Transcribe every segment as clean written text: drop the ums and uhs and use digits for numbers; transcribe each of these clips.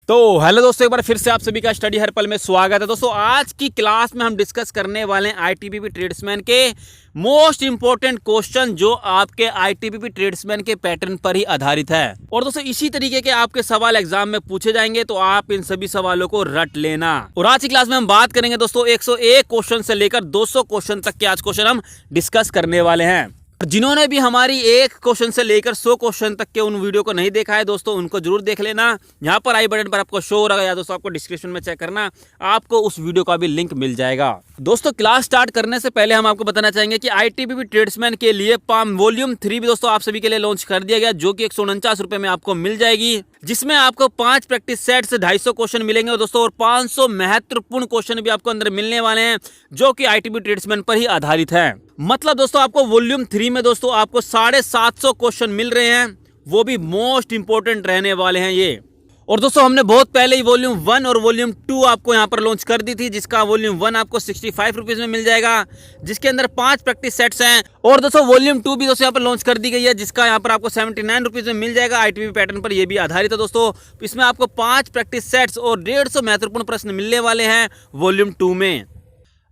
तो हेलो दोस्तों, एक बार फिर से आप सभी का स्टडी हर पल में स्वागत है। दोस्तों आज की क्लास में हम डिस्कस करने वाले हैं आईटीबीपी ट्रेड्समैन के मोस्ट इंपॉर्टेंट क्वेश्चन जो आपके आईटीबीपी ट्रेड्समैन के पैटर्न पर ही आधारित है। और दोस्तों इसी तरीके के आपके सवाल एग्जाम में पूछे जाएंगे, तो आप इन सभी सवालों को रट लेना। और आज की क्लास में हम बात करेंगे दोस्तों 101 क्वेश्चन से लेकर 200 क्वेश्चन तक के आज क्वेश्चन हम डिस्कस करने वाले हैं। जिन्होंने भी हमारी एक क्वेश्चन से लेकर 100 क्वेश्चन तक के उन वीडियो को नहीं देखा है दोस्तों, उनको जरूर देख लेना। यहाँ पर आई बटन पर आपको शो हो रहा है, दोस्तों आपको डिस्क्रिप्शन में चेक करना, आपको उस वीडियो का भी लिंक मिल जाएगा। दोस्तों क्लास स्टार्ट करने से पहले हम आपको बताना चाहेंगे कि आईटीबीपी ट्रेड्समैन के लिए पाम वॉल्यूम 3 भी दोस्तों आप सभी के लिए लॉन्च कर दिया गया, जो कि 149 रुपए में आपको मिल जाएगी, जिसमें आपको 5 प्रैक्टिस सेट्स 250 क्वेश्चन मिलेंगे दोस्तों, और 500 महत्वपूर्ण क्वेश्चन भी आपको अंदर मिलने वाले हैं, जो कि आईटीबीपी ट्रेड्समैन पर ही आधारित है। मतलब दोस्तों आपको वॉल्यूम 3 में दोस्तों आपको 750 क्वेश्चन मिल रहे हैं, वो भी मोस्ट इंपोर्टेंट रहने वाले हैं ये। और दोस्तों हमने बहुत पहले ही वॉल्यूम 1 और वॉल्यूम 2 आपको यहाँ पर लॉन्च कर दी थी, जिसका वॉल्यूम 1 आपको 65 रुपीज में मिल जाएगा, जिसके अंदर 5 प्रैक्टिस सेट्स हैं। और दोस्तों वॉल्यूम 2 भी दोस्तों यहाँ पर लॉन्च कर दी गई है, जिसका यहाँ पर आपको 79 रुपीज में मिल जाएगा। आईटीबीपी पैटर्न पर यह भी आधारित है दोस्तों। इसमें आपको 5 प्रैक्टिस सेट्स और 150 महत्वपूर्ण प्रश्न मिलने वाले हैं वॉल्यूम 2 में।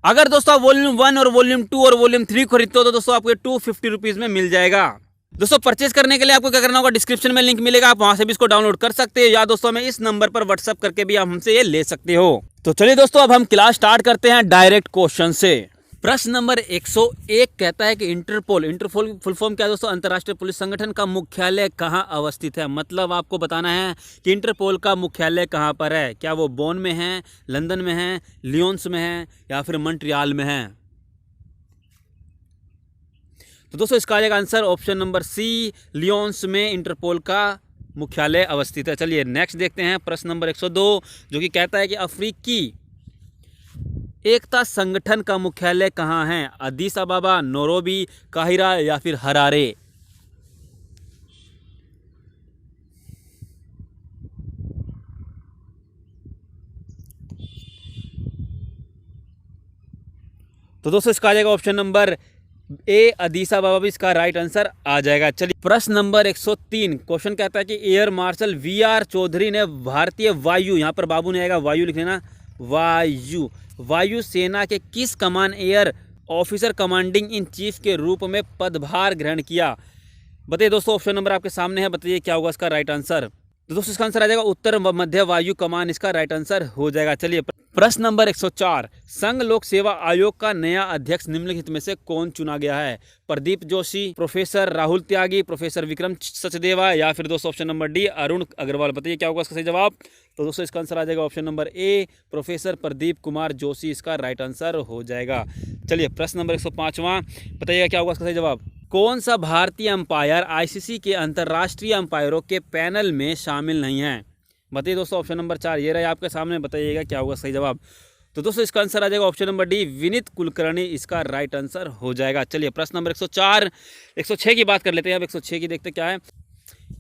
अगर दोस्तों आप वॉल्यूम 1 और वॉल्यूम 2 और वॉल्यूम 3 खरीदते हो तो दोस्तों आपको 250 रुपीज में मिल जाएगा। दोस्तों परचेज करने के लिए आपको क्या करना होगा, डिस्क्रिप्शन में लिंक मिलेगा, आप वहां से भी इसको डाउनलोड कर सकते हो, या दोस्तों हमें इस नंबर पर व्हाट्सएप करके भी आप हमसे ये ले सकते हो। तो चलिए दोस्तों अब हम क्लास स्टार्ट करते हैं डायरेक्ट क्वेश्चन से। प्रश्न नंबर 101 कहता है कि इंटरपोल फुल फॉर्म क्या है दोस्तों, अंतर्राष्ट्रीय पुलिस संगठन का मुख्यालय कहाँ अवस्थित है। मतलब आपको बताना है कि इंटरपोल का मुख्यालय कहाँ पर है, क्या वो बोन में है, लंदन में है, लियोन्स में है, या फिर मॉन्ट्रियल में है। तो दोस्तों इसका आ जाएगा answer option number C, Lyons में इंटरपोल का मुख्यालय अवस्थित है। चलिए नेक्स्ट देखते हैं प्रश्न नंबर 102, जो कि कहता है कि अफ्रीकी एकता संगठन का मुख्यालय कहाँ है। अदीस अबाबा, नैरोबी, काहिरा, या फिर हरारे। तो दोस्तों इसका आ जाएगा ऑप्शन नंबर ए, अदीस अबाबा भी इसका राइट आंसर आ जाएगा। चलिए प्रश्न नंबर 103, क्वेश्चन कहता है कि एयर मार्शल वीआर चौधरी ने भारतीय वायु, यहाँ पर बाबू ने आएगा, वायु लिख लेना, वायु सेना के किस कमान air officer commanding in chief के रूप में पदभार ग्रहण किया। बताइए दोस्तों, ऑप्शन नंबर आपके सामने है, बताइए क्या होगा इसका राइट आंसर। तो दोस्तों इसका आंसर आ जाएगा उत्तर मध्य वायु कमान, इसका राइट आंसर हो जाएगा। चलिए प्रश्न नंबर 104, संघ लोक सेवा आयोग का नया अध्यक्ष निम्नलिखित में से कौन चुना गया है। प्रदीप जोशी, प्रोफेसर राहुल त्यागी, प्रोफेसर विक्रम सचदेवा, या फिर दोस्तों option number D, Arun Agarwal. बताइए क्या होगा इसका सही जवाब। तो दोस्तों इसका आंसर आ जाएगा option number A, professor Pradeep Kumar Joshi, इसका राइट आंसर हो जाएगा। चलिए प्रश्न नंबर 105वां, बताइएगा क्या होगा इसका सही जवाब। कौन सा भारतीय अंपायर आईसीसी के अंतर्राष्ट्रीय अंपायरों के पैनल में शामिल नहीं है। बताइए दोस्तों ऑप्शन नंबर 4 ये रहा आपके सामने, बताइएगा क्या होगा सही जवाब। तो दोस्तों इसका आंसर आ जाएगा option number D, Vineet Kulkarni, इसका राइट आंसर हो जाएगा। चलिए प्रश्न नंबर 104, 106 की बात कर लेते हैं। अब 106 की देखते क्या है।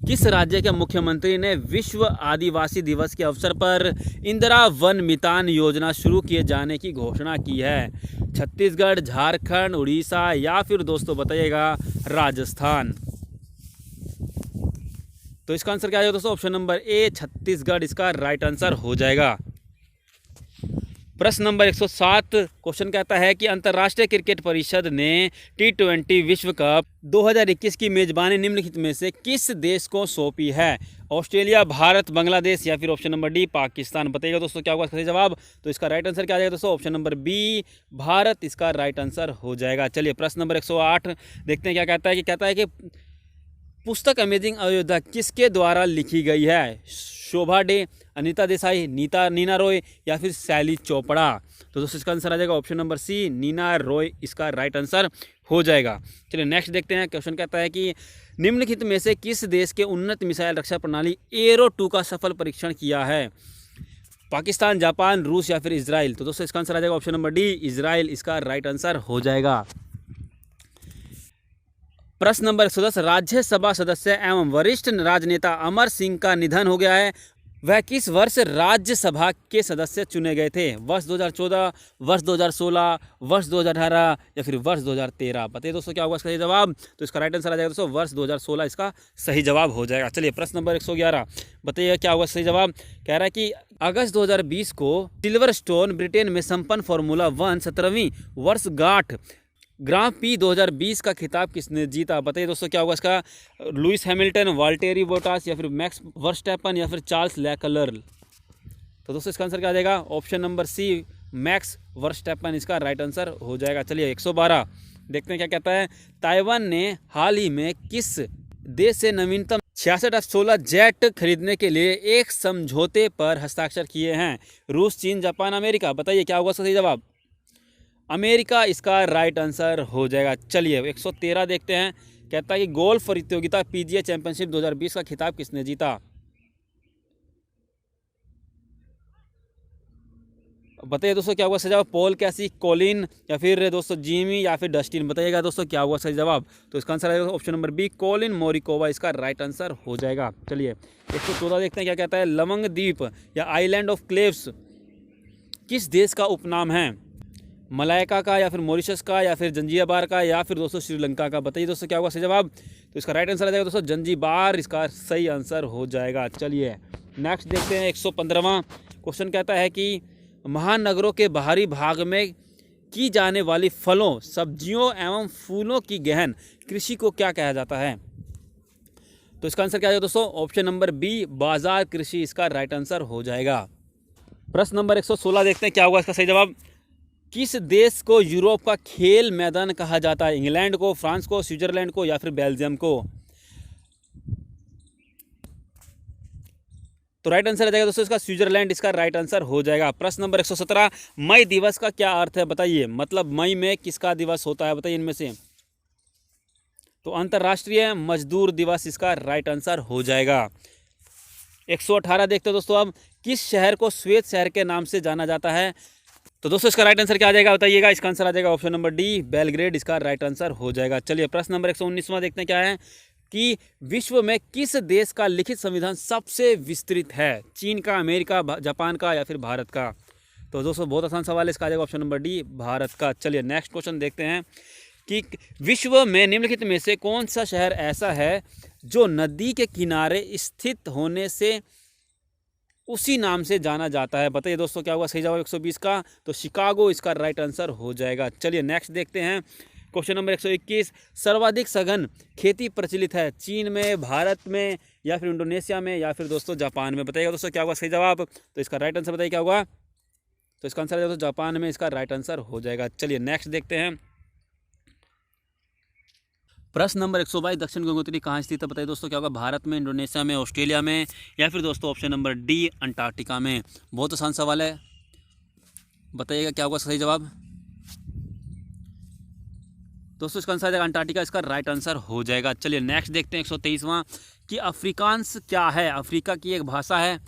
किस राज्य के मुख्यमंत्री ने विश्व आदिवासी दिवस के अवसर पर इंदिरा वन मितान योजना शुरू किए जाने की घोषणा की है। छत्तीसगढ़, झारखंड, उड़ीसा, या फिर दोस्तों बताइएगा राजस्थान। तो इसका आंसर क्या है दोस्तों, ऑप्शन नंबर ए, छत्तीसगढ़, इसका राइट आंसर हो जाएगा। प्रश्न नंबर 107, क्वेश्चन कहता है कि अंतर्राष्ट्रीय क्रिकेट परिषद ने T20 विश्व कप 2021 की मेजबानी निम्नलिखित में से किस देश को सौंपी है। ऑस्ट्रेलिया, भारत, बांग्लादेश, या फिर ऑप्शन नंबर डी, पाकिस्तान। बताइएगा दोस्तों क्या होगा सही जवाब। तो इसका राइट आंसर क्या आ जाएगा दोस्तों, ऑप्शन नंबर बी, भारत, इसका राइट आंसर हो जाएगा। चलिए प्रश्न नंबर 108 देखते हैं क्या कहता है। कहता है कि पुस्तक अमेजिंग अयोध्या किसके द्वारा लिखी गई है। शोभा डे, अनीता देसाई, नीना रॉय, या फिर शैली चोपड़ा। तो दोस्तों इसका आंसर आ जाएगा option number C, Neena Roy, इसका राइट आंसर हो जाएगा। चलिए नेक्स्ट देखते हैं। क्वेश्चन कहता है कि निम्नलिखित में से किस देश के उन्नत मिसाइल रक्षा प्रणाली एरो 2 का सफल परीक्षण किया है। पाकिस्तान, जापान, रूस, या फिर इजराइल। तो दोस्तों इसका आंसर आ जाएगा ऑप्शन नंबर डी, इजराइल, इसका राइट आंसर हो जाएगा। प्रश्न नंबर 110, राज्यसभा सदस्य एवं वरिष्ठ राजनेता अमर सिंह का निधन हो गया है। वह किस वर्ष राज्यसभा के सदस्य चुने गए थे? वर्ष 2014, वर्ष 2016, वर्ष 2018 या फिर वर्ष 2013? बताइए दोस्तों क्या होगा इसका सही जवाब। तो इसका राइट आंसर आ जाएगा दोस्तों वर्ष 2016 इसका सही जवाब हो जाएगा। चलिए प्रश्न नंबर 111, बताइए क्या होगा सही जवाब। कह रहा है कि अगस्त 2020 को सिल्वरस्टोन ब्रिटेन में संपन्न फार्मूला 1 17वीं वर्षगांठ ग्रां पी 2020 का खिताब किसने जीता? बताइए दोस्तों क्या होगा इसका। लुइस हैमिल्टन, वाल्टेरी बोटास या फिर मैक्स वर्स्टैपन या फिर चार्ल्स लेक्लर्क? तो दोस्तों इसका आंसर क्या आ जाएगा? Option number C Max Verstappen इसका राइट आंसर हो जाएगा। चलिए 112 देखते हैं क्या कहता है। ताइवान ने हाल ही में किस देश से नवीनतम 66 F-16 जेट खरीदने के लिए एक समझौते पर हस्ताक्षर किए हैं? रूस, चीन, जापान, अमेरिका? बताइए क्या होगा सही जवाब। अमेरिका इसका राइट आंसर हो जाएगा। चलिए 113 देखते हैं। कहता है कि गोल्फ प्रतियोगिता PGA चैंपियनशिप 2020 का खिताब किसने जीता? बताइए दोस्तों क्या होगा सही जवाब। पॉल कैसी, कॉलिन या फिर दोस्तों जिमी या फिर डस्टिन? बताइएगा दोस्तों क्या होगा सही जवाब। तो इसका आंसर आएगा ऑप्शन नंबर बी कॉलिन मोरिकोवा इसका राइट आंसर हो जाएगा। चलिए 114 देखते हैं क्या कहता है। लवंग द्वीप या आइलैंड ऑफ क्लेव्स किस देश का उपनाम है? मलाइका का या फिर मॉरिशस का या फिर जंजीबार का या फिर दोस्तों श्रीलंका का? बताइए दोस्तों क्या होगा सही जवाब। तो इसका राइट आंसर आ जाएगा दोस्तों जंजीबार इसका सही आंसर हो जाएगा। चलिए नेक्स्ट देखते हैं 115वां क्वेश्चन। कहता है कि महानगरों के बाहरी भाग में की जाने वाली फलों, सब्जियों एवं फूलों की गहन कृषि को क्या कहा जाता है? तो इसका आंसर क्या है दोस्तों। ऑप्शन नंबर बी बाजार कृषि इसका राइट आंसर हो जाएगा। प्रश्न नंबर 116 देखते हैं क्या होगा इसका सही जवाब। किस देश को यूरोप का खेल मैदान कहा जाता है? इंग्लैंड को, फ्रांस को, स्विट्जरलैंड को या फिर बेल्जियम को? तो राइट आंसर आ जाएगा दोस्तों इसका स्विट्जरलैंड इसका राइट आंसर हो जाएगा। प्रश्न नंबर 117 मई दिवस का क्या अर्थ है? बताइए मतलब मई में किसका दिवस होता है? बताइए इनमें से। तो अंतर्राष्ट्रीय मजदूर दिवस इसका राइट आंसर हो जाएगा। 118 देखते हैं दोस्तों अब। किस शहर को श्वेत शहर के नाम से जाना जाता है? तो दोस्तों इसका राइट आंसर क्या आ जाएगा बताइएगा। इसका आंसर आ जाएगा ऑप्शन नंबर डी बेलग्रेड इसका राइट आंसर हो जाएगा। चलिए प्रश्न नंबर 119वां देखते हैं क्या है कि विश्व में किस देश का लिखित संविधान सबसे विस्तृत है? चीन का, अमेरिका, जापान का या फिर भारत का? तो दोस्तों बहुत आसान सवाल है, इसका आ जाएगा ऑप्शन नंबर डी भारत का। चलिए नेक्स्ट क्वेश्चन देखते हैं कि विश्व में निम्नलिखित में से कौन सा शहर ऐसा है जो नदी के किनारे स्थित होने से उसी नाम से जाना जाता है? बताइए दोस्तों क्या होगा सही जवाब 120 का। तो शिकागो इसका राइट आंसर हो जाएगा। चलिए नेक्स्ट देखते हैं क्वेश्चन नंबर 121। सर्वाधिक सघन खेती प्रचलित है चीन में, भारत में या फिर इंडोनेशिया में या फिर दोस्तों जापान में? बताइएगा दोस्तों क्या होगा सही जवाब। तो इसका राइट आंसर बताइए क्या होगा। तो इसका आंसर दोस्तों जापान में इसका राइट आंसर हो जाएगा। चलिए नेक्स्ट देखते हैं प्रश्न नंबर 122 दक्षिण गंगोत्री कहाँ स्थित है? बताइए दोस्तों क्या होगा। भारत में, इंडोनेशिया में, ऑस्ट्रेलिया में या फिर दोस्तों ऑप्शन नंबर डी अंटार्कटिका में? बहुत आसान सवाल है, बताइएगा क्या होगा सही जवाब। दोस्तों इसका आंसर आ जाएगा अंटार्कटिका इसका राइट आंसर हो जाएगा। चलिए नेक्स्ट देखते हैं 123वां कि अफ्रीकांस क्या है? अफ्रीका की एक भाषा है,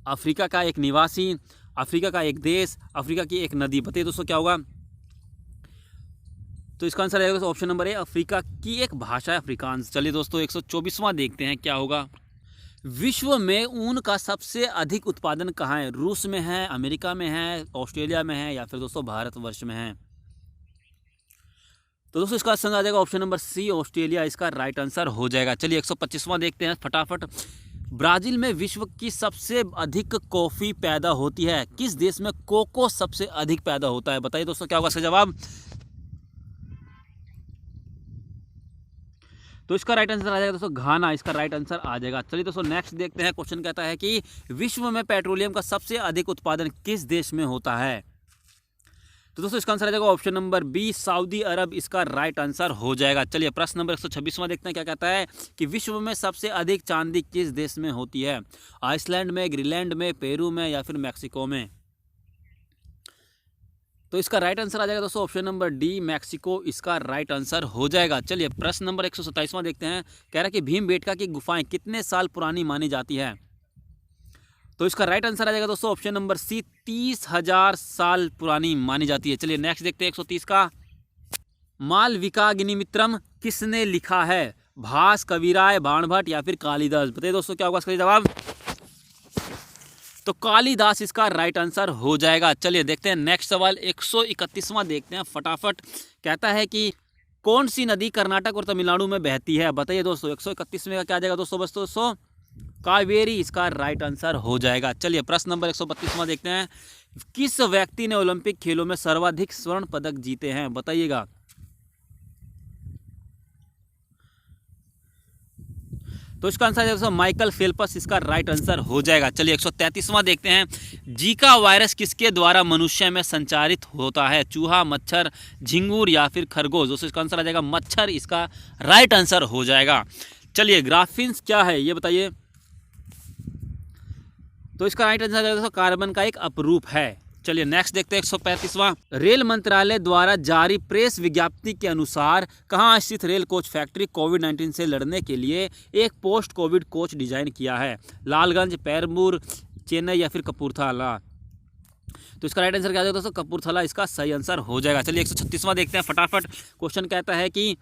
अफ्रीका का एक निवासी, अफ्रीका का एक देश, अफ्रीका की एक नदी? बताइए दोस्तों क्या होगा। तो इसका आंसर आएगा ऑप्शन नंबर ए अफ्रीका की एक भाषा है अफ्रीकांस। चलिए दोस्तों 124वां देखते हैं क्या होगा। विश्व में ऊन का सबसे अधिक उत्पादन कहाँ है? रूस में है, अमेरिका में है, ऑस्ट्रेलिया में है या फिर दोस्तों भारतवर्ष में है? तो दोस्तों इसका आंसर आ जाएगा ऑप्शन नंबर सी ऑस्ट्रेलिया इसका राइट आंसर हो जाएगा। चलिए 125वां देखते हैं फटाफट। ब्राज़ील में विश्व की सबसे अधिक कॉफ़ी पैदा होती है किस देश में कोको सबसे अधिक पैदा होता है? बताइए दोस्तों क्या होगा इसका जवाब। तो इसका राइट आंसर आ जाएगा दोस्तों घाना इसका राइट आंसर आ जाएगा। चलिए दोस्तों नेक्स्ट देखते हैं। क्वेश्चन कहता है कि विश्व में पेट्रोलियम का सबसे अधिक उत्पादन किस देश में होता है? तो दोस्तों इसका आंसर आ जाएगा ऑप्शन नंबर बी सऊदी अरब इसका राइट आंसर हो जाएगा। चलिए प्रश्न नंबर 126वां देखते हैं क्या कहता है कि विश्व में सबसे अधिक चांदी किस देश में होती है? आइसलैंड में, ग्रीनलैंड में, पेरू में या फिर मैक्सिको में? तो इसका राइट आंसर आ जाएगा दोस्तों ऑप्शन नंबर डी मैक्सिको इसका राइट आंसर हो जाएगा। चलिए प्रश्न नंबर 127वां देखते हैं। कह रहा है कि भीमबेटका की गुफाएं कितने साल पुरानी मानी जाती है? तो इसका राइट आंसर आ जाएगा दोस्तों ऑप्शन नंबर सी 30,000 साल पुरानी मानी जाती है। चलिए नेक्स्ट देखते हैं 130 का। मालविकाग्निमित्रम किसने लिखा है? भास, कविराय, बाणभट्ट या फिर कालिदास? बताइए दोस्तों क्या होगा इसका जवाब। तो कालिदास इसका राइट आंसर हो जाएगा। चलिए देखते हैं नेक्स्ट सवाल 131वां देखते हैं फटाफट। कहता है कि कौन सी नदी कर्नाटक और तमिलनाडु में बहती है, बताइए दोस्तों। 131 में क्या आ जाएगा दोस्तों? बस दोस्तों कावेरी इसका राइट आंसर हो जाएगा। चलिए प्रश्न नंबर 132वां देखते हैं। किस व्यक्ति ने ओलंपिक खेलों में सर्वाधिक स्वर्ण पदक जीते हैं, बताइएगा। तो इसका आंसर है माइकल फेल्प्स इसका राइट आंसर हो जाएगा। चलिए 133वां देखते हैं। जीका वायरस किसके द्वारा मनुष्य में संचारित होता है, चूहा, मच्छर, झिंगूर या फिर खरगोश? दोस्तों इसका आंसर आ जाएगा मच्छर इसका राइट आंसर हो जाएगा। चलिए ग्राफिन्स क्या है ये बताइए। तो इसका राइट आंसर है दोस्तों कार्बन का एक अपरूप है। चलिए नेक्स्ट देखते हैं 135वां। रेल मंत्रालय द्वारा जारी प्रेस विज्ञप्ति के अनुसार कहाँ स्थित रेल कोच फैक्ट्री कोविड-19 से लड़ने के लिए एक पोस्ट कोविड कोच डिजाइन किया है, लालगंज, पैरमूर, चेन्नई या फिर कपूरथला? तो इसका राइट आंसर क्या है दोस्तों? कपूरथला इसका सही आंसर हो जाएगा। चलिए 136वां देखते हैं फटाफट। क्वेश्चन कहता है कि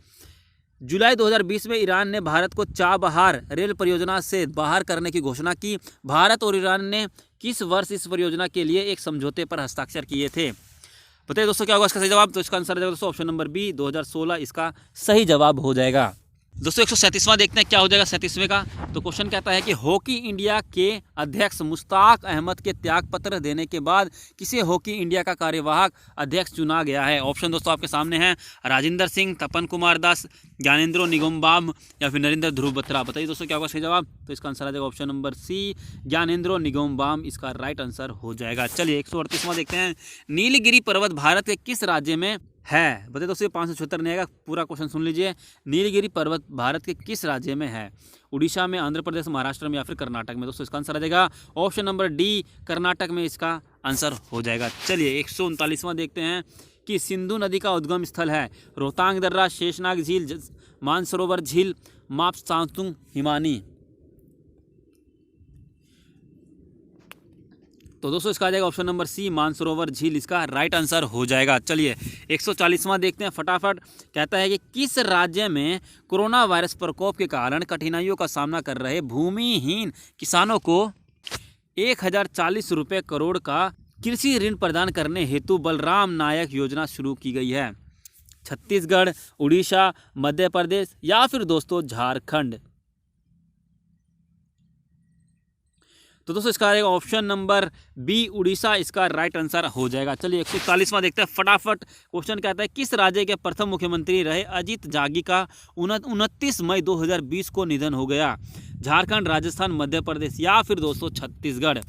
जुलाई 2020 में ईरान ने भारत को चाबहार रेल परियोजना से बाहर करने की घोषणा की। भारत और ईरान ने किस वर्ष इस परियोजना के लिए एक समझौते पर हस्ताक्षर किए थे, बताइए दोस्तों क्या होगा इसका सही जवाब? तो इसका आंसर है दोस्तों ऑप्शन नंबर बी, 2016 इसका सही जवाब हो जाएगा। दोस्तों 137वां देखते हैं क्या हो जाएगा 37वें का। तो क्वेश्चन कहता है कि हॉकी इंडिया के अध्यक्ष मुश्ताक अहमद के त्यागपत्र देने के बाद किसे हॉकी इंडिया का कार्यवाहक अध्यक्ष चुना गया है? ऑप्शन दोस्तों आपके सामने हैं, राजेंद्र सिंह, तपन कुमार दास, ज्ञानेंद्रो निगोम्बाम या फिर नरेंद्र ध्रुव बत्रा? बताइए दोस्तों क्या होगा सही जवाब? तो इसका आंसर आ जाएगा ऑप्शन नंबर सी, ज्ञानेंद्रो निगोम्बाम इसका राइट आंसर हो जाएगा। चलिए 138वां देखते हैं। नीलगिरी पर्वत भारत के किस राज्य में है, बताइए दोस्तों 576 नहीं आएगा, पूरा क्वेश्चन सुन लीजिए। नीलगिरी पर्वत भारत के किस राज्य में है? उड़ीसा में, आंध्र प्रदेश, महाराष्ट्र में या फिर कर्नाटक में? दोस्तों इसका आंसर आ जाएगा ऑप्शन नंबर डी, कर्नाटक में इसका आंसर हो जाएगा। चलिए 139वां देखते हैं कि सिंधु नदी का उद्गम स्थल है रोहतांग दर्रा, शेषनाग झील, मानसरोवर झील, मापसांतुंग हिमानी? तो दोस्तों इसका आ जाएगा ऑप्शन नंबर सी, मानसरोवर झील इसका राइट आंसर हो जाएगा। चलिए 140वां देखते हैं फटाफट। कहता है कि किस राज्य में कोरोना वायरस प्रकोप के कारण कठिनाइयों का सामना कर रहे भूमिहीन किसानों को 1040 रुपये करोड़ का कृषि ऋण प्रदान करने हेतु बलराम नायक योजना शुरू की गई है? छत्तीसगढ़, उड़ीसा, मध्य प्रदेश या फिर दोस्तों झारखंड? तो दोस्तों इसका आएगा ऑप्शन नंबर बी, उड़ीसा इसका राइट आंसर हो जाएगा। चलिए 141वां देखते हैं फटाफट। क्वेश्चन कहता है किस राज्य के प्रथम मुख्यमंत्री रहे अजित जागी का 29 मई 2020 को निधन हो गया? झारखंड, राजस्थान, मध्य प्रदेश या फिर दोस्तों छत्तीसगढ़?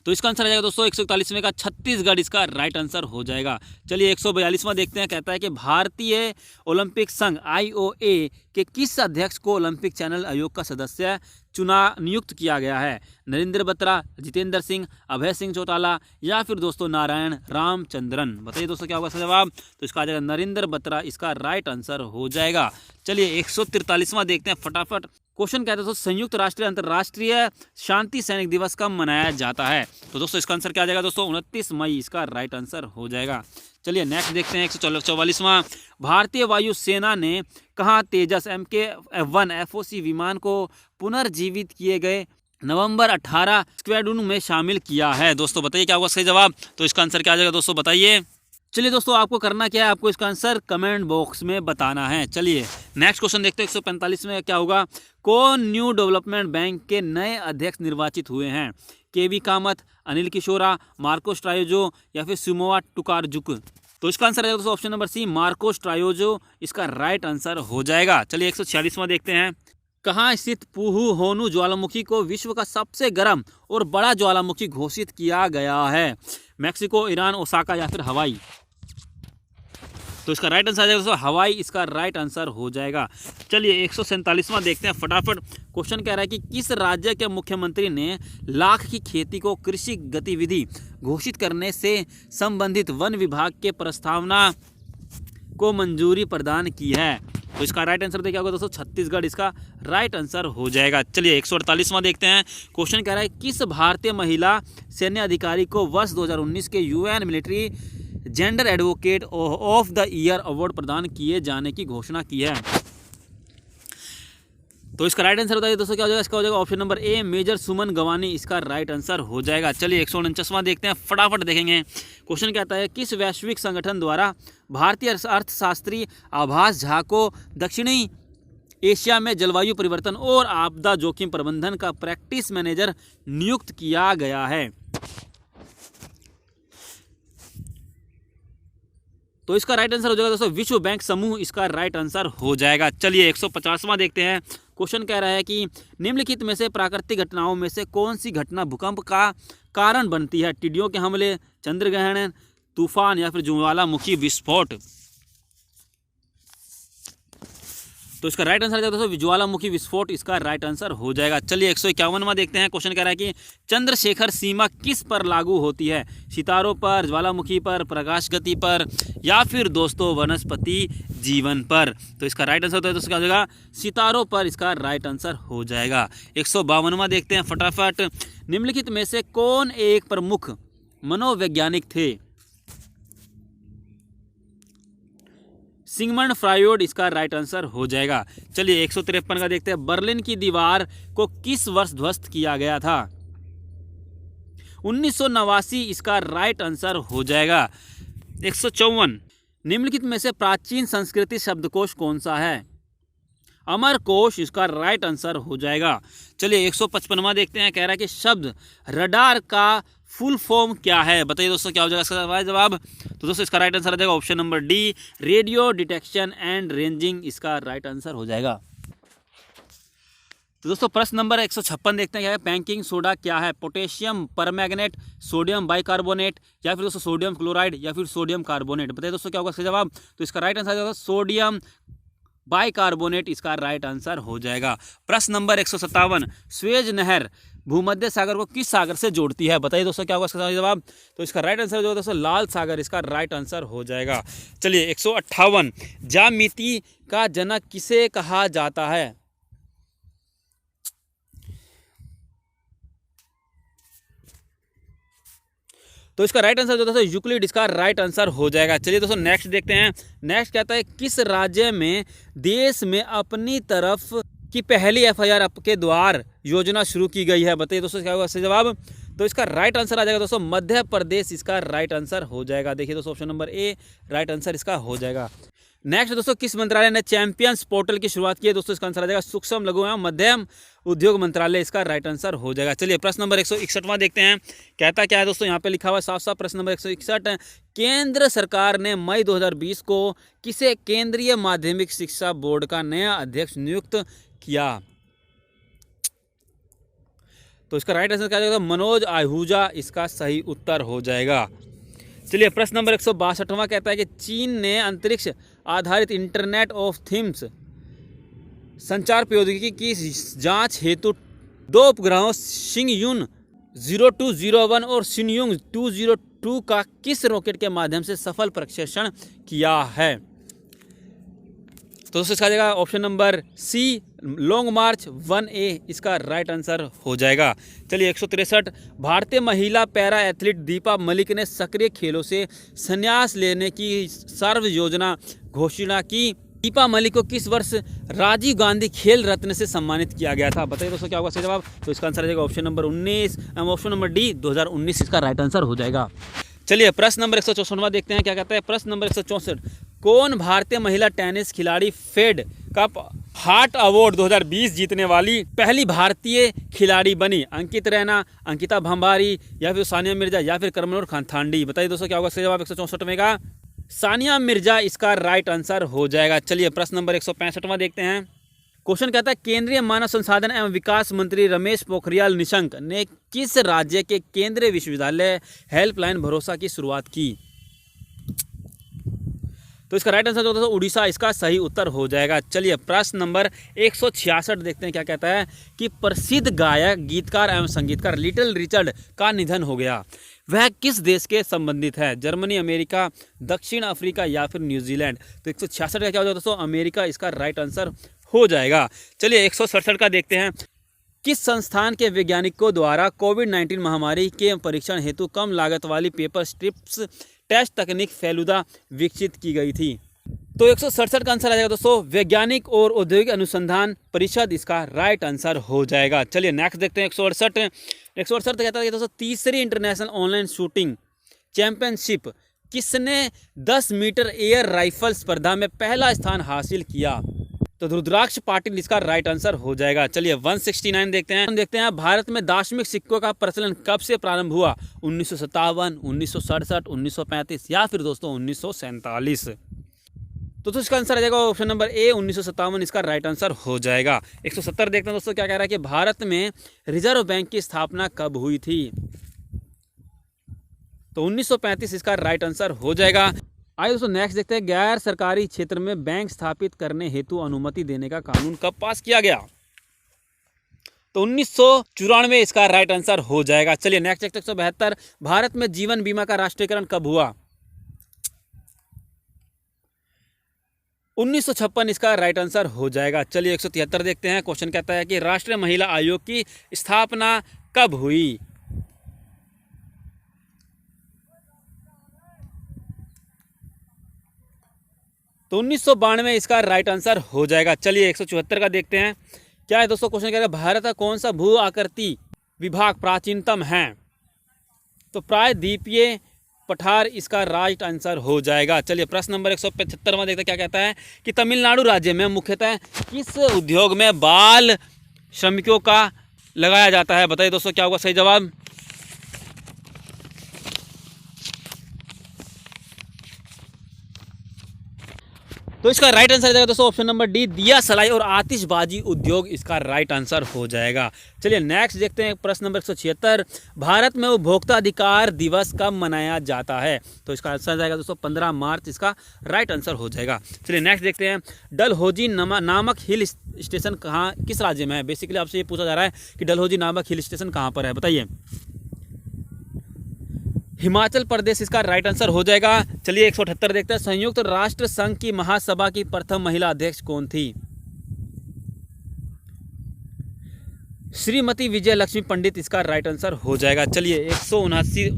तो इसका आंसर आ जाएगा दोस्तों 141वें का छत्तीसगढ़ इसका राइट आंसर हो जाएगा। चलिए 142वां देखते हैं। कहता है कि भारतीय ओलंपिक संघ IOA के किस अध्यक्ष को ओलंपिक चैनल आयोग का सदस्य नियुक्त किया गया है? नरेंद्र बत्रा, जितेंद्र सिंह, अभय सिंह चौटाला या फिर दोस्तों नारायण रामचंद्रन? बताइए दोस्तों क्या होगा इसका जवाब? तो इसका आ जाएगा नरेंद्र बत्रा इसका राइट आंसर हो जाएगा। चलिए 143वां देखते हैं फटाफट। क्वेश्चन कहते हैं दोस्तों संयुक्त राष्ट्र अंतर्राष्ट्रीय शांति सैनिक दिवस कब मनाया जाता है? तो दोस्तों इसका आंसर क्या आ जाएगा दोस्तों? 29 मई इसका राइट आंसर हो जाएगा। चलिए नेक्स्ट देखते हैं 144वां। भारतीय वायुसेना ने कहाँ तेजस MK1 FOC विमान को पुनर्जीवित किए गए नवंबर 18 स्क्वाड्रन में शामिल किया है? दोस्तों बताइए क्या होगा सही जवाब? तो इसका आंसर क्या आ जाएगा दोस्तों बताइए। चलिए दोस्तों आपको करना क्या है, आपको इसका आंसर कमेंट बॉक्स में बताना है। चलिए नेक्स्ट क्वेश्चन देखते हैं 145 में क्या होगा। कौन न्यू डेवलपमेंट बैंक के नए अध्यक्ष निर्वाचित हुए हैं? KV कामत, अनिल किशोरा, मार्कोस ट्रायोजो या फिर सुमोआ टुकारजुक? तो इसका आंसर है दोस्तों ऑप्शन नंबर सी, मार्कोस ट्रायोजो इसका राइट आंसर हो जाएगा। चलिए 146वां देखते हैं। कहाँ स्थित पुहु होनु ज्वालामुखी को विश्व का सबसे गर्म और बड़ा ज्वालामुखी घोषित किया गया है? मैक्सिको, ईरान, ओसाका या फिर हवाई? तो इसका राइट आंसर आ जाएगा दोस्तों हवाई इसका राइट आंसर हो जाएगा। चलिए 147वां देखते हैं फटाफट। क्वेश्चन कह रहा है कि किस राज्य के मुख्यमंत्री ने लाख की खेती को कृषि गतिविधि घोषित करने से संबंधित वन विभाग के प्रस्तावना को मंजूरी प्रदान की है? तो इसका राइट आंसर क्या होगा दोस्तों? छत्तीसगढ़ इसका राइट आंसर हो जाएगा। चलिए 148वां देखते हैं। क्वेश्चन कह रहा है किस भारतीय महिला सैन्य अधिकारी को वर्ष 2019 के UN military gender advocate of the year award प्रदान किए जाने की घोषणा की है? तो इसका राइट आंसर बताइए दोस्तों क्या हो जाएगा। इसका हो जाएगा ऑप्शन नंबर ए मेजर सुमन गवानी इसका राइट आंसर हो जाएगा। चलिए 149वां देखते हैं, फटाफट देखेंगे। क्वेश्चन कहता है किस वैश्विक संगठन द्वारा भारतीय अर्थशास्त्री आभास झा को दक्षिणी एशिया में जलवायु परिवर्तन और आपदा जोखिम प्रबंधन का प्रैक्टिस मैनेजर नियुक्त किया गया है। तो इसका राइट आंसर हो जाएगा दोस्तों विश्व बैंक समूह इसका राइट आंसर हो जाएगा। चलिए 150वां देखते हैं। क्वेश्चन कह रहा है कि निम्नलिखित में से प्राकृतिक घटनाओं में से कौन सी घटना भूकंप का कारण बनती है। टिड्डियों के हमले, चंद्रग्रहण, तूफान या फिर ज्वालामुखी विस्फोट। तो इसका राइट आंसर दोस्तों ज्वालामुखी विस्फोट इसका राइट आंसर हो जाएगा। चलिए 151वां देखते हैं। क्वेश्चन कह रहा है कि चंद्रशेखर सीमा किस पर लागू होती है। सितारों पर, ज्वालामुखी पर, प्रकाश गति पर या फिर दोस्तों वनस्पति जीवन पर। तो इसका राइट आंसर दोस्तों क्या हो जाएगा, सितारों पर इसका राइट आंसर हो जाएगा। 152वां देखते हैं फटाफट। निम्नलिखित में से कौन एक प्रमुख मनोवैज्ञानिक थे। सिगमंड फ्रायड इसका राइट आंसर हो जाएगा। चलिए 153 का देखते हैं। बर्लिन की दीवार को किस वर्ष ध्वस्त किया गया था। 1989 इसका राइट आंसर हो जाएगा। 154 निम्नलिखित में से प्राचीन संस्कृति शब्दकोश कौन सा है। अमरकोश इसका राइट आंसर हो जाएगा। चलिए 155वां देखते हैं। कह रहा है कि शब्द रडार का फुल फॉर्म क्या है। बताइए दोस्तों क्या हो जाएगा इसका जवाब। तो दोस्तों इसका राइट आंसर हो जाएगा option number D radio detection and ranging इसका राइट आंसर हो जाएगा। तो दोस्तों प्रश्न नंबर 156 देखते हैं क्या है। बेकिंग सोडा क्या है। पोटेशियम परमैंगनेट, सोडियम बाइकार्बोनेट या फिर दोस्तों सोडियम क्लोराइड या फिर सोडियम कार्बोनेट। बताइए दोस्तों क्या होगा इसका जवाब। तो इसका राइट आंसर होगा सोडियम बाइकार्बोनेट इसका राइट आंसर हो जाएगा। प्रश्न नंबर 157 स्वेज नहर भूमध्य सागर को किस सागर से जोड़ती है। बताइए दोस्तों क्या होगा इसका जवाब। तो इसका राइट आंसर जो है दोस्तों लाल सागर इसका राइट आंसर हो जाएगा। चलिए 158 ज्यामिति का जनक किसे कहा जाता है। तो इसका राइट आंसर जो दोस्तों यूक्लिड इसका राइट आंसर हो जाएगा। चलिए दोस्तों नेक्स्ट देखते हैं। नेक्स्ट कहता है किस राज्य में देश में अपनी तरफ की पहली FIR आपके द्वार योजना शुरू की गई है। बताइए दोस्तों क्या होगा इसका जवाब। तो इसका राइट आंसर आ जाएगा दोस्तों मध्य प्रदेश इसका राइट आंसर हो जाएगा। देखिए दोस्तों option number A right answer इसका हो जाएगा। नेक्स्ट दोस्तों किस मंत्रालय ने चैंपियंस पोर्टल की शुरुआत की है। दोस्तों इसका आंसर आ जाएगा सूक्ष्म लघु एवं मध्यम उद्योग मंत्रालय इसका राइट आंसर हो जाएगा। चलिए प्रश्न नंबर 161वां देखते हैं। कहता क्या है दोस्तों यहाँ पे लिखा हुआ है साफ साफ। प्रश्न नंबर 161 केंद्र सरकार ने मई 2020 को किसे केंद्रीय माध्यमिक शिक्षा बोर्ड का नया अध्यक्ष नियुक्त किया। तो इसका राइट आंसर क्या हो जाएगा मनोज आहूजा इसका सही उत्तर हो जाएगा। चलिए प्रश्न नंबर 162वां कहता है कि चीन ने अंतरिक्ष आधारित इंटरनेट ऑफ थिंग्स संचार प्रौद्योगिकी की जांच हेतु 2 उपग्रहों शिंगयुन 0201 और शिनयुंग 202 का किस रॉकेट के माध्यम से सफल प्रक्षेपण किया है। तो दोस्तों इसका जाएगा ऑप्शन नंबर सी लॉन्ग मार्च 1A इसका राइट आंसर हो जाएगा। चलिए 163 भारतीय महिला पैरा एथलीट दीपा मलिक ने सक्रिय खेलों से संन्यास लेने की सर्व योजना घोषणा की। दीपा मलिक को किस वर्ष राजीव गांधी खेल रत्न से सम्मानित किया गया था। बताइए दोस्तों क्या होगा सही जवाब। तो इसका आंसर आ जाएगा ऑप्शन नंबर 19 एवं ऑप्शन नंबर डी 2019 इसका राइट आंसर हो जाएगा। चलिए प्रश्न नंबर 164वां देखते हैं क्या कहता है। प्रश्न नंबर 164 कौन भारतीय महिला टेनिस खिलाड़ी फेड कप हार्ट अवार्ड 2020 जीतने वाली पहली भारतीय खिलाड़ी बनी। अंकित रैना, अंकिता भंभारी या फिर सानिया मिर्जा या फिर करमनूर खानथांडी। बताइए दोस्तों क्या होगा सही जवाब। 164 का सानिया मिर्जा इसका राइट आंसर हो जाएगा। चलिए प्रश्न नंबर 165वां देखते हैं। क्वेश्चन कहता है केंद्रीय मानव संसाधन एवं विकास मंत्री रमेश पोखरियाल निशंक ने किस राज्य के केंद्रीय विश्वविद्यालय हेल्पलाइन भरोसा की शुरुआत की। तो इसका राइट आंसर जो होता है उड़ीसा इसका सही उत्तर हो जाएगा। चलिए प्रश्न नंबर 166 देखते हैं क्या कहता है कि प्रसिद्ध गायक गीतकार एवं संगीतकार लिटिल रिचर्ड का निधन हो गया। वह किस देश के संबंधित है। जर्मनी, अमेरिका, दक्षिण अफ्रीका या फिर न्यूजीलैंड। तो 166 का क्या हो जाएगा दोस्तों अमेरिका इसका राइट आंसर हो जाएगा। चलिए 167 का देखते हैं। किस संस्थान के वैज्ञानिकों द्वारा कोविड-19 महामारी के परीक्षण हेतु कम लागत वाली पेपर स्ट्रिप्स टेस्ट तकनीक फेलुदा विकसित की गई थी। तो 167 का आंसर आ जाएगा दोस्तों वैज्ञानिक और औद्योगिक अनुसंधान परिषद इसका राइट आंसर हो जाएगा। चलिए नेक्स्ट देखते हैं 168 कहता है दोस्तों तीसरी इंटरनेशनल ऑनलाइन शूटिंग चैंपियनशिप किसने 10 मीटर एयर राइफल स्पर्धा में पहला स्थान हासिल किया? तो रुद्राक्ष पाटिल इसका राइट आंसर हो जाएगा। चलिए 169 देखते हैं भारत में दार्शनिक सिक्कों का प्रचलन कब से प्रारंभ हुआ? 1957, 1967, 1935 या फिर दोस्तों 1947। तो इसका आंसर आ जाएगा ऑप्शन नंबर ए 1957 इसका राइट आंसर हो जाएगा। 170 देखते हैं दोस्तों क्या कह रहा है कि भारत में रिजर्व बैंक की स्थापना कब हुई थी? तो 1935 इसका राइट आंसर हो जाएगा। आइए दोस्तों नेक्स्ट देखते हैं गैर सरकारी क्षेत्र में बैंक स्थापित करने हेतु अनुमति देने का कानून कब पास किया गया? तो 1994 इसका राइट आंसर हो जाएगा। चलिए नेक्स्ट देखते हैं 172 भारत में जीवन बीमा का राष्ट्रीयकरण कब हुआ? 1956 इसका राइट आंसर हो जाएगा। चलिए 173 देखते हैं क्वेश्चन कहता है कि राष्ट्रीय महिला आयोग की स्थापना कब हुई? तो 1992 इसका राइट आंसर हो जाएगा। चलिए 174 का देखते हैं क्या है दोस्तों क्वेश्चन कह रहा है भारत का कौन सा भू आकृति विभाग प्राचीनतम है? तो प्रायद्वीपीय पठार इसका राइट आंसर हो जाएगा। चलिए प्रश्न नंबर 175 देखते हैं क्या कहता है कि तमिलनाडु राज्य में मुख्यतः किस उद्योग में बाल श्रमिकों का लगाया जाता है? बताइए दोस्तों क्या होगा सही जवाब? तो इसका राइट आंसर जाएगा दोस्तों ऑप्शन नंबर डी दिया सलाई और आतिशबाजी उद्योग इसका राइट आंसर हो जाएगा। चलिए नेक्स्ट देखते हैं प्रश्न नंबर 176 भारत में उपभोक्ता अधिकार दिवस कब मनाया जाता है? तो इसका आंसर जाएगा दोस्तों 15 मार्च इसका राइट आंसर हो जाएगा। चलिए नेक्स्ट देखते हैं डलहौजी नामक हिल स्टेशन कहाँ किस राज्य में है? बेसिकली आपसे ये पूछा जा रहा है कि डलहौजी नामक हिल स्टेशन कहाँ पर है, बताइए। हिमाचल प्रदेश इसका राइट आंसर हो जाएगा। चलिए 178 देखते हैं संयुक्त राष्ट्र संघ की महासभा की प्रथम महिला अध्यक्ष कौन थी? श्रीमती विजय लक्ष्मी पंडित इसका राइट आंसर हो जाएगा। चलिए 179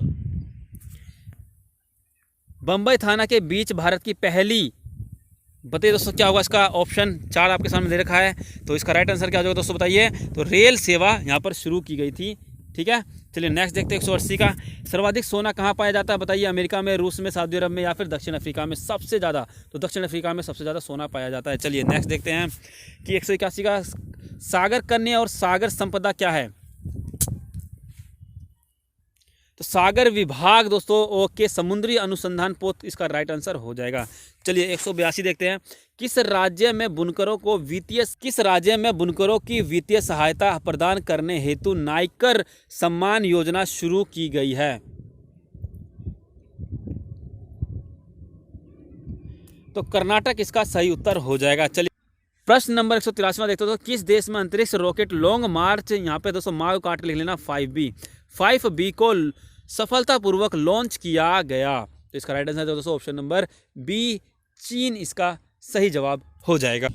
बंबई थाना के बीच भारत की पहली, बताइए दोस्तों क्या होगा इसका? ऑप्शन 4 आपके सामने दे रखा है। तो इसका राइट आंसर क्या होगा दोस्तों बताइए? तो रेल सेवा यहाँ पर शुरू की गई थी, ठीक है। चलिए नेक्स्ट देखते हैं 180 का सर्वाधिक सोना कहाँ पाया जाता है? बताइए अमेरिका में, रूस में, सऊदी अरब में या फिर दक्षिण अफ्रीका में सबसे ज़्यादा? तो दक्षिण अफ्रीका में सबसे ज़्यादा सोना पाया जाता है। चलिए नेक्स्ट देखते हैं कि 181 का सागर कन्या और सागर संपदा क्या है? तो सागर विभाग दोस्तों ओके समुद्री अनुसंधान पोत इसका राइट आंसर हो जाएगा। चलिए 182 देखते हैं किस राज्य में बुनकरों की वित्तीय सहायता प्रदान करने हेतु नायकर सम्मान योजना शुरू की गई है? तो कर्नाटक इसका सही उत्तर हो जाएगा। चलिए प्रश्न नंबर 183 देखते हो तो किस देश में अंतरिक्ष रॉकेट लॉन्ग मार्च, यहाँ पे दोस्तों मार्क काट लिख लेना 5B को सफलतापूर्वक लॉन्च किया गया? तो इसका राइट आंसर दोस्तों ऑप्शन नंबर बी चीन इसका सही जवाब हो जाएगा।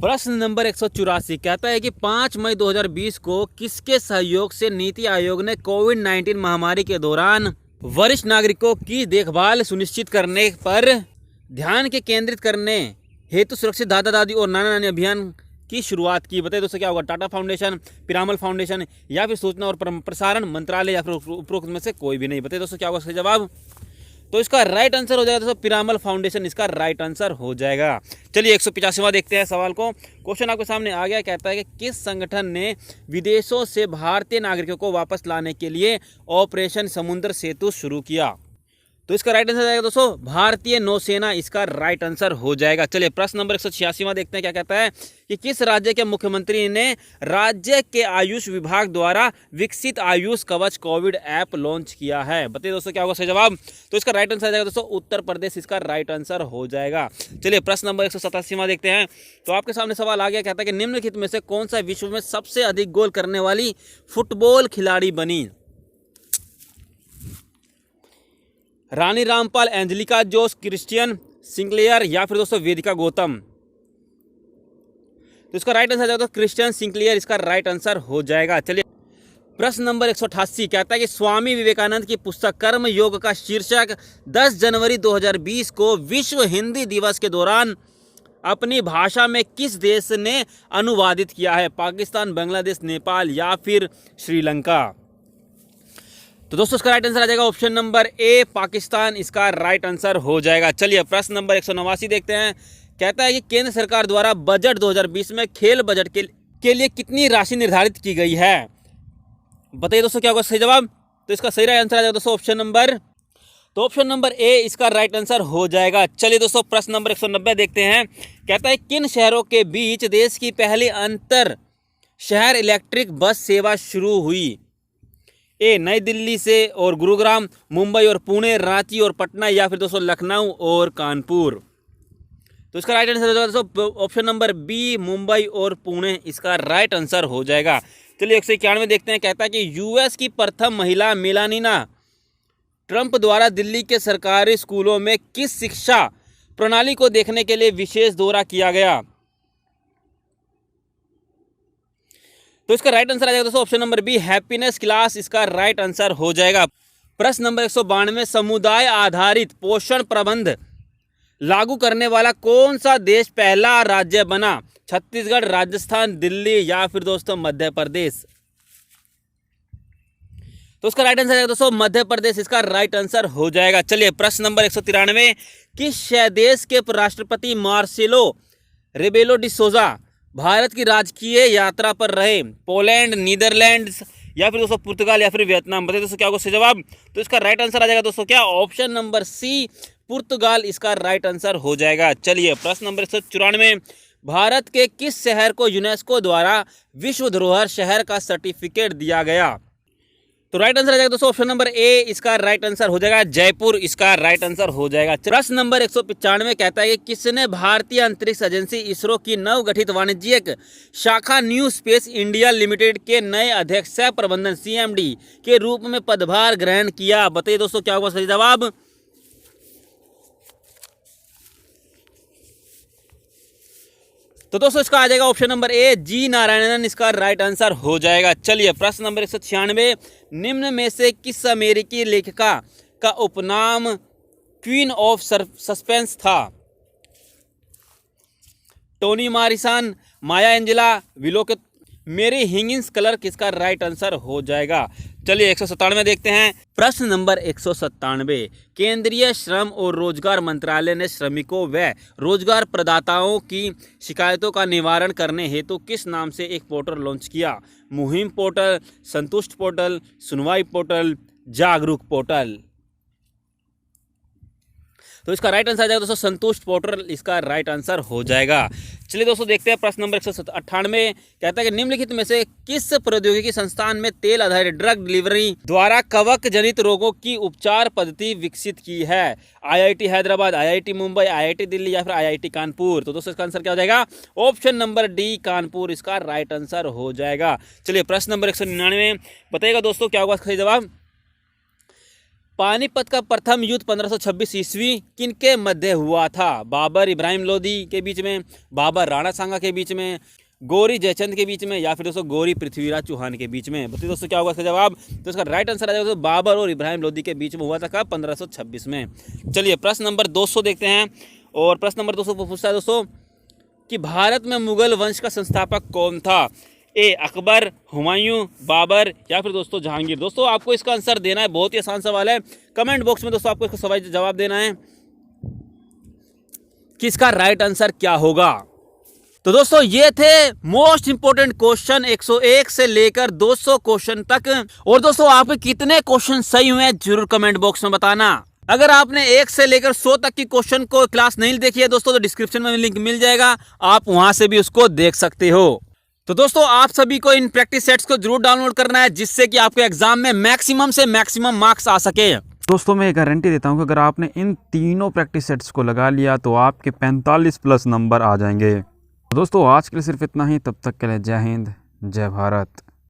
प्रश्न नंबर 184 कहता है कि 5 मई 2020 को किसके सहयोग से नीति आयोग ने कोविड-19 महामारी के दौरान वरिष्ठ नागरिकों की देखभाल सुनिश्चित करने पर ध्यान के केंद्रित करने हेतु सुरक्षित दादा दादी और नाना नानी अभियान की शुरुआत की? बताइए दोस्तों क्या होगा? टाटा फाउंडेशन, पिरामल फाउंडेशन या फिर सूचना और प्रसारण मंत्रालय या फिर उपरोक्त में से कोई भी नहीं? बताइए दोस्तों क्या होगा सही जवाब? तो इसका राइट आंसर हो जाएगा दोस्तों पिरामल फाउंडेशन इसका राइट आंसर हो जाएगा। चलिए 185वां देखते हैं सवाल को। क्वेश्चन आपके सामने आ गया, कहता है कि किस संगठन ने विदेशों से भारतीय नागरिकों को वापस लाने के लिए ऑपरेशन समुद्र सेतु शुरू किया? तो इसका राइट आंसर आएगा दोस्तों भारतीय नौसेना इसका राइट आंसर हो जाएगा। चलिए प्रश्न नंबर 186वां देखते हैं क्या कहता है कि किस राज्य के मुख्यमंत्री ने राज्य के आयुष विभाग द्वारा विकसित आयुष कवच कोविड ऐप लॉन्च किया है? बताइए दोस्तों क्या होगा सही जवाब? तो इसका राइट आंसर आ जाएगा दोस्तों उत्तर प्रदेश इसका राइट आंसर हो जाएगा। चलिए प्रश्न नंबर 187वां देखते हैं। तो आपके सामने सवाल आ गया, कहता है कि निम्नलिखित में से कौन सा विश्व में सबसे अधिक गोल करने वाली फुटबॉल खिलाड़ी बनी? रानी रामपाल, एंजेलिका जोस, क्रिस्टियन सिंक्लेयर या फिर दोस्तों वेदिका गौतम? तो इसका राइट आंसर जाएगा क्रिस्टियन सिंक्लेयर इसका राइट आंसर हो जाएगा। चलिए प्रश्न नंबर 188 कहता है कि स्वामी विवेकानंद की पुस्तक कर्म योग का शीर्षक 10 जनवरी 2020 को विश्व हिंदी दिवस के दौरान अपनी भाषा में किस देश ने अनुवादित किया है? पाकिस्तान, बांग्लादेश, नेपाल या फिर श्रीलंका? तो दोस्तों इसका राइट आंसर आ जाएगा ऑप्शन नंबर ए, पाकिस्तान इसका राइट आंसर हो जाएगा। चलिए प्रश्न नंबर 189 देखते हैं। कहता है कि केंद्र सरकार द्वारा बजट 2020 में खेल बजट के लिए कितनी राशि निर्धारित की गई है? बताइए दोस्तों क्या होगा सही जवाब। तो इसका सही राइट आंसर आ जाएगा दोस्तों ऑप्शन नंबर ए इसका राइट आंसर हो जाएगा। चलिए दोस्तों प्रश्न नंबर 190 देखते हैं। कहता है किन शहरों के बीच देश की पहली अंतर शहर इलेक्ट्रिक बस सेवा शुरू हुई? ए, नई दिल्ली से और गुरुग्राम, मुंबई और पुणे, रांची और पटना या फिर दोस्तों लखनऊ और कानपुर? तो इसका राइट आंसर हो जाएगा दोस्तों ऑप्शन नंबर बी, मुंबई और पुणे इसका राइट आंसर हो जाएगा। चलिए 191 देखते हैं। कहता है कि यूएस की प्रथम महिला मेलानिया ट्रंप द्वारा दिल्ली के सरकारी स्कूलों में किस शिक्षा प्रणाली को देखने के लिए विशेष दौरा किया गया? तो इसका राइट आंसर आ जाएगा दोस्तों option number B, happiness class इसका राइट आंसर हो जाएगा। प्रश्न नंबर 192 समुदाय आधारित पोषण प्रबंध लागू करने वाला कौन सा देश पहला राज्य बना? छत्तीसगढ़, राजस्थान, दिल्ली या फिर दोस्तों मध्य प्रदेश? तो उसका राइट आंसर है दोस्तों मध्य प्रदेश इसका राइट आंसर हो जाएगा। चलिए प्रश्न नंबर 193 किस देश के राष्ट्रपति मार्सेलो रेबेलो डी सोजा भारत की राजकीय यात्रा पर रहे? पोलैंड, नीदरलैंड्स या फिर दोस्तों पुर्तगाल या फिर वियतनाम? बताइए दोस्तों क्या होगा सही जवाब। तो इसका राइट आंसर आ जाएगा दोस्तों क्या ऑप्शन नंबर सी, पुर्तगाल इसका राइट आंसर हो जाएगा। चलिए प्रश्न नंबर 194 भारत के किस शहर को यूनेस्को द्वारा विश्व धरोहर शहर का सर्टिफिकेट दिया गया? तो राइट आंसर आ जाएगा दोस्तों ऑप्शन नंबर ए इसका राइट आंसर हो जाएगा, जयपुर इसका राइट आंसर हो जाएगा। प्रश्न नंबर 195 कहता है कि किसने भारतीय अंतरिक्ष एजेंसी इसरो की नवगठित वाणिज्यिक शाखा न्यू स्पेस इंडिया लिमिटेड के नए अध्यक्ष सह प्रबंधन CMD के रूप में पदभार ग्रहण किया? बताइए दोस्तों क्या होगा सही जवाब। तो दोस्तों इसका आ जाएगा ऑप्शन नंबर ए, जी नारायणन इसका राइट आंसर हो जाएगा। चलिए प्रश्न नंबर 196 निम्न में से किस अमेरिकी लेखिका का उपनाम क्वीन ऑफ सस्पेंस था? टोनी मॉरिसन, माया एंजेला, विलो के मेरी हिगिंस क्लर्क इसका राइट आंसर हो जाएगा। चलिए 197 देखते हैं। प्रश्न नंबर 197 केंद्रीय श्रम और रोजगार मंत्रालय ने श्रमिकों व रोजगार प्रदाताओं की शिकायतों का निवारण करने हेतु किस नाम से एक पोर्टल लॉन्च किया? मुहिम पोर्टल, संतुष्ट पोर्टल, सुनवाई पोर्टल, जागरूक पोर्टल? तो इसका राइट आंसर आ जाएगा दोस्तों संतुष्ट पोर्टल इसका राइट आंसर हो जाएगा। चलिए दोस्तों देखते हैं प्रश्न नंबर 198 कहता है कि निम्नलिखित में से किस प्रौद्योगिकी संस्थान में तेल आधारित ड्रग डिलीवरी द्वारा कवक जनित रोगों की उपचार पद्धति विकसित की है? IIT Hyderabad, IIT Mumbai, IIT Delhi या फिर IIT कानपुर? तो दोस्तों इसका आंसर क्या हो जाएगा ऑप्शन नंबर डी, कानपुर इसका राइट आंसर हो जाएगा। चलिए प्रश्न नंबर 199 बताइएगा दोस्तों क्या होगा सही जवाब। पानीपत का प्रथम युद्ध 1526 ईस्वी किनके मध्य हुआ था? बाबर इब्राहिम लोदी के बीच में, बाबर राणा सांगा के बीच में, गौरी जयचंद के बीच में या फिर दोस्तों गौरी पृथ्वीराज चौहान के बीच में? बताइए दोस्तों क्या होगा इसका जवाब। तो इसका राइट आंसर आ जाएगा दोस्तों बाबर और इब्राहिम लोदी के बीच में हुआ था कब? 1526 में। चलिए प्रश्न नंबर 200 देखते हैं। और प्रश्न नंबर 200 पूछता है दोस्तों कि भारत में मुगल वंश का संस्थापक कौन था? ए, अकबर, हुमायूं, बाबर या फिर दोस्तों जहांगीर? दोस्तों आपको इसका आंसर देना है, बहुत ही आसान सवाल है। कमेंट बॉक्स में दोस्तों आपको इसका सवाल जवाब देना है कि इसका राइट आंसर क्या होगा। तो दोस्तों ये थे मोस्ट इंपोर्टेंट क्वेश्चन 101 से लेकर 200 क्वेश्चन तक। और दोस्तों आपके कितने क्वेश्चन सही हुए हैं जरूर कमेंट बॉक्स में बताना। अगर आपने 1 से लेकर 100 तक की क्वेश्चन को क्लास नहीं देखी है दोस्तों तो डिस्क्रिप्शन में लिंक मिल जाएगा, आप वहां से भी उसको देख सकते हो। तो दोस्तों आप सभी को इन प्रैक्टिस सेट्स को जरूर डाउनलोड करना है जिससे कि आपके एग्जाम में मैक्सिमम से मैक्सिमम मार्क्स आ सके। दोस्तों मैं गारंटी देता हूं कि अगर आपने इन तीनों प्रैक्टिस सेट्स को लगा लिया तो आपके 45+ नंबर आ जाएंगे। तो दोस्तों आज के लिए सिर्फ इतना ही, तब तक के लिए जय हिंद, जय भारत।